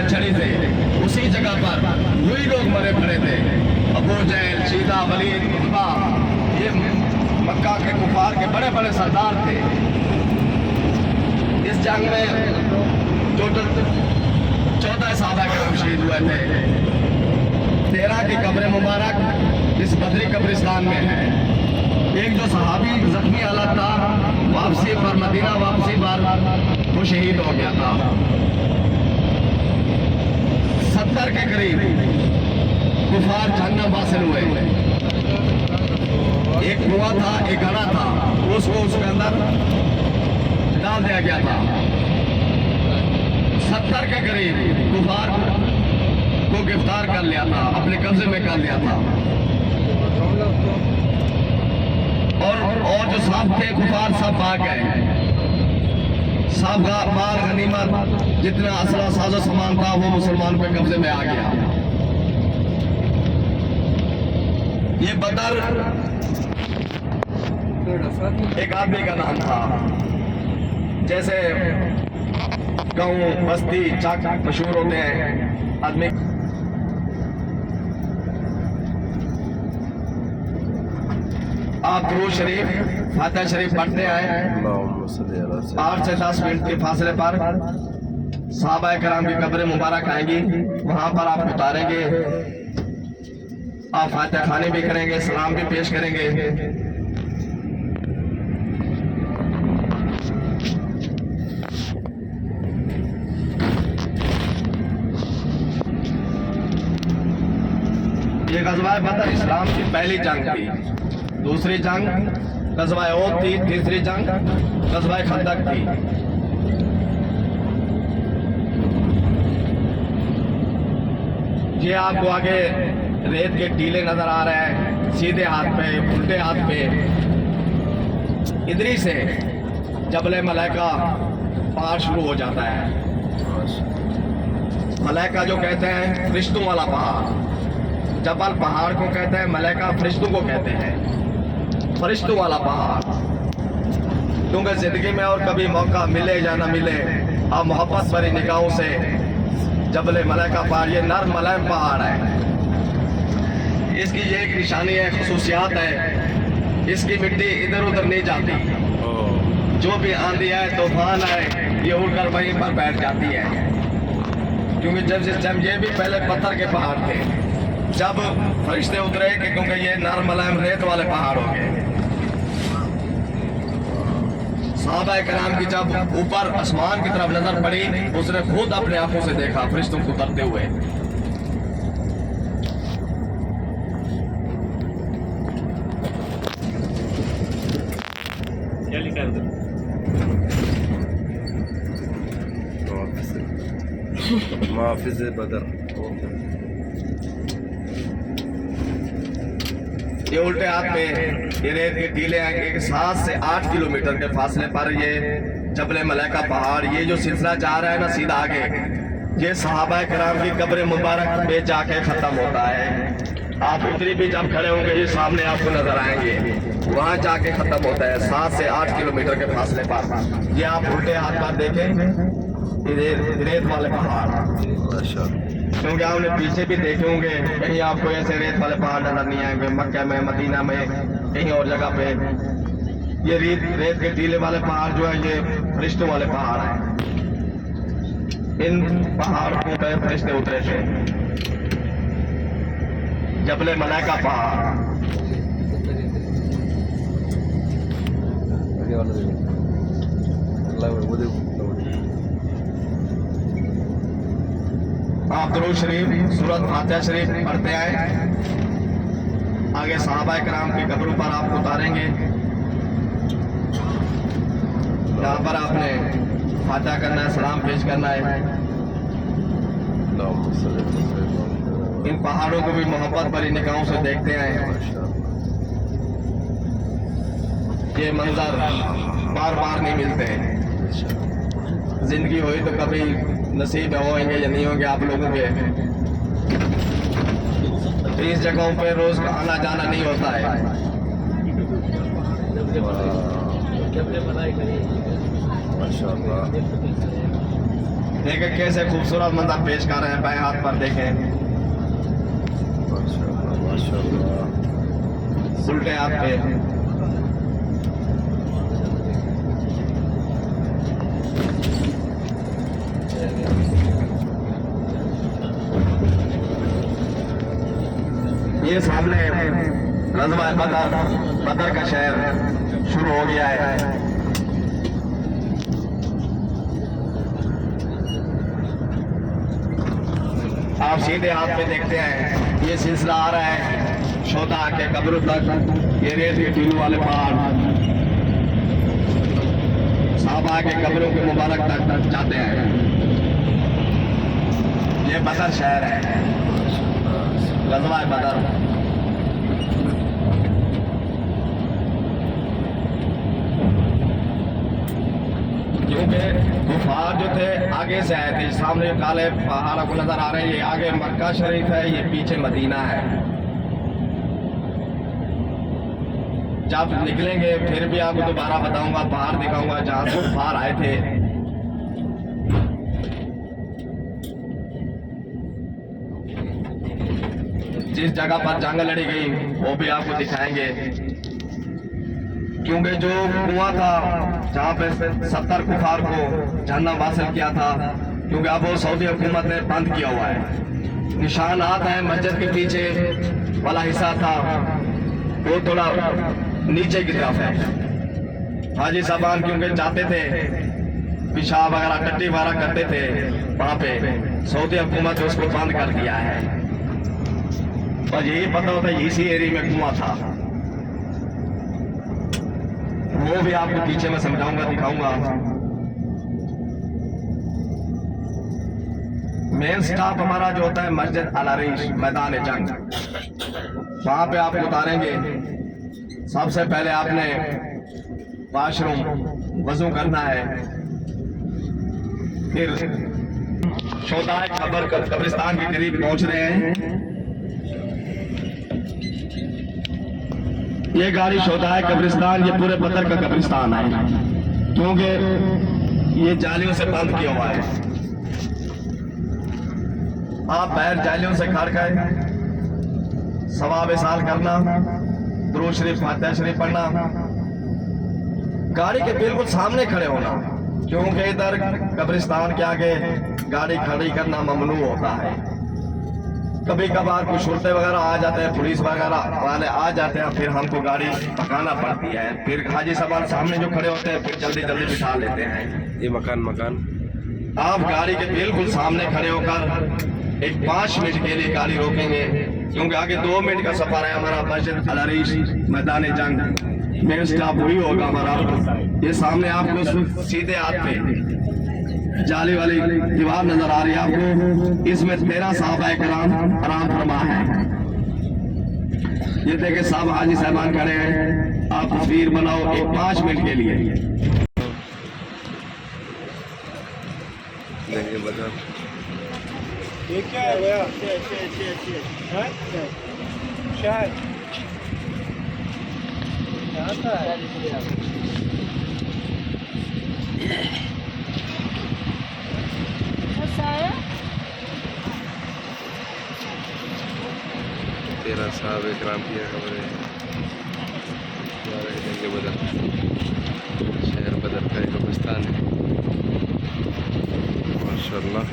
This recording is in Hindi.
छड़ी थे, उसी जगह पर वही लोग मरे पड़े थे। अबू जहल, शीदा, वलीद, उतबा, ये मक्का के कुफार के बड़े बड़े सरदार थे। इस जंग में टोटल 14 सहाबा करम शहीद हुए थे। 13 की कब्र मुबारक इस बदरी कब्रिस्तान में है। एक जो सहाबी जख्मी हालत था, वापसी पर मदीना वापसी पर वो शहीद हो गया था। 70 के करीब कुफार जहन्नम हासिल हुए। एक कुआं था, एक घड़ा था, उसको उसके अंदर डाल दिया गया था। 70 के करीब कुफार को गिरफ्तार कर लिया था, अपने कब्जे में कर लिया था। और जो साहब थे कुफार सब भाग गए। सब माल गनीमत जितना असला साजो सामान था वो मुसलमान के कब्जे में आ गया। ये बदर एक आदमी का नाम था। जैसे गाँव बस्ती चाक मशहूर होते हैं आदमी। आप दुरूद शरीफ, फातिहा शरीफ पढ़ते आए। 8 से 10 मिनट के फासले पर सहाबा कराम की कब्र मुबारक आएगी, वहां पर आप उतारेंगे। आप फातिहा खाने भी करेंगे, सलाम भी पेश करेंगे। ये ग़ज़वा बदर इस्लाम की पहली जंग थी। दूसरी जंग ग़ज़वा ओद थी। तीसरी जंग ग़ज़वा खंदक थी। ये आपको आगे रेत के टीले नजर आ रहे हैं, सीधे हाथ पे, उल्टे हाथ पे। इधरी से जबल मलाइका पहाड़ शुरू हो जाता है। मलाइका जो कहते हैं फरिश्तों वाला पहाड़, जबल पहाड़ को कहते हैं, मलाइका फरिश्तों को कहते हैं। फरिश्तों वाला पहाड़, क्योंकि जिंदगी में और कभी मौका मिले या ना मिले, आप मोहब्बत भरी निगाहों से जबल मलाइका पहाड़, ये नर मलैम पहाड़ है। इसकी ये एक निशानी है, खसूसियात है, इसकी मिट्टी इधर उधर नहीं जाती। जो भी आंधी है, तूफान है, ये उड़कर वहीं पर बैठ जाती है। क्योंकि जब ये भी पहले पत्थर के पहाड़ थे, जब फरिश्ते उतरे कि क्योंकि ये नर मलैम रेत वाले पहाड़ हो गए। सहाबा कराम की जब ऊपर आसमान की तरफ नजर पड़ी, उसने खुद अपने आंखों से देखा फरिश्तों को उतरते हुए। क्या लिखा है उधर? माफिज बदर। ये उल्टे हाथ पे ये रेत के टीले आएंगे। 7 से 8 किलोमीटर के फासले पर ये जबल मलाइका पहाड़, ये जो सिलसिला जा रहा है ना सीधा आगे, ये सहाबा कराम की कब्र मुबारक पे जाके खत्म होता है। आप उतरी भी जब खड़े होंगे, ये सामने आपको नजर आएंगे, वहां जाके खत्म होता है 7 से 8 किलोमीटर के फासले पर। ये आप उल्टे हाथ पर देखें, रेत वाले पहाड़। क्योंकि आपने पीछे भी देखे होंगे, कहीं आपको ऐसे रेत वाले पहाड़ नजर नहीं आएंगे। मक्का में, मदीना में, कहीं और जगह पे ये रेत के टीले वाले पहाड़ जो है, ये फरिश्तों वाले पहाड़ हैं। इन पहाड़ों पे फरिश्ते उतरे थे। जबल मलाइका पहाड़, आप दुरूद शरीफ, सूरत फातिहा शरीफ पढ़ते आए। आगे सहाबा कराम की कब्रों पर आप उतारेंगे। यहाँ पर आपने फातिहा करना है, सलाम पेश करना है। इन पहाड़ों को भी मोहब्बत भरी निगाहों से देखते आए। ये मंजर बार बार नहीं मिलते। जिंदगी हुई तो कभी नसीब होंगे या नहीं होंगे आप लोगों के। इस जगहों पे रोज आना जाना नहीं होता है। माशाअल्लाह। देखें कैसे खूबसूरत मंजर पेश कर रहे हैं। बाएं हाथ पर देखें, माशाल्लाह माशाल्लाह। उल्टे हाथ पे ये सामने रज़वा बदर का शहर शुरू हो गया है। आप सीधे हाथ पे देखते हैं ये सिलसिला आ रहा है शोधा के कब्र तक। ये रेत के टीलों वाले पहाड़ साहबा के कब्रों के मुबारक तक जाते हैं। ये बदर शहर है, रज़वा बदर। क्योंकि कुफार जो थे आगे से आए थे। सामने जो काले पहाड़ आपको नजर आ रहे हैं, ये आगे मक्का शरीफ है, ये पीछे मदीना है। जब निकलेंगे फिर भी आपको दोबारा बताऊंगा, पहाड़ दिखाऊंगा जहां से कुफार आए थे। जिस जगह पर जंग लड़ी गई वो भी आपको दिखाएंगे। क्योंकि जो कुआं था जहाँ पे 70 कुफार को जहन्नम हासिल किया था, क्योंकि अब वो सऊदी हुकूमत ने बंद किया हुआ है। निशानात हैं मस्जिद के पीछे वाला हिस्सा था वो थोड़ा नीचे की तरफ है। हाजी साहबान क्योंकि जाते थे पेशाब वगैरह टट्टी वगैरह करते थे वहाँ पे, सऊदी हुकूमत ने उसको बंद कर दिया है। और यही पता होता है इसी एरिया में कुआं था। वो भी आपको पीछे में समझाऊंगा, दिखाऊंगा। मेन स्टॉप हमारा जो होता है मस्जिद अल अरीश मैदान जंग, वहां पे आपको उतारेंगे। सबसे पहले आपने वाशरूम वजू करना है, फिर शोधाए कब्रिस्तान के करीब पहुंच रहे हैं। ये गाड़ी शोधाए कब्रिस्तान, ये पूरे बदर का कब्रिस्तान है, क्योंकि ये जालियों से बंद किया हुआ है। आप बैर जालियों से खड़ गए, सवाब साल करना, दुरूद शरीफ फातिहा शरीफ पढ़ना, गाड़ी के बिल्कुल सामने खड़े होना, क्योंकि इधर कब्रिस्तान के आगे गाड़ी खड़ी करना ममनू होता है। कभी कभार कुछ शुरते वगैरह आ जाते हैं, पुलिस वगैरह वाले आ जाते हैं, फिर हमको गाड़ी पकाना पड़ती है। फिर हाजी साहब सामने जो खड़े होते हैं फिर जल्दी जल्दी बिठा लेते हैं। ये मकान आप गाड़ी के बिल्कुल सामने खड़े होकर एक 5 मिनट के लिए गाड़ी रोकेंगे, क्योंकि आगे 2 मिनट का सफर है हमारा मस्जिद अल अरीश मैदान जंग। मेन स्टॉप वही होगा हमारा। ये सामने आपको सीधे हाथ पे जाली वाली दीवार नजर आ रही है आपको, इसमें 13 साहबाए कराम आराम फरमा है। ये देखे साहब हाजी साहबान खड़े हैं, आप तस्वीर बनाओ एक 5 मिनट के लिए। ये क्या है भैया? हाँ? क्या है? क्या था? तेरा साहब इकराम किया खबर है। बदर शहर बदर का एक कब्रिस्तान है माशाल्लाह।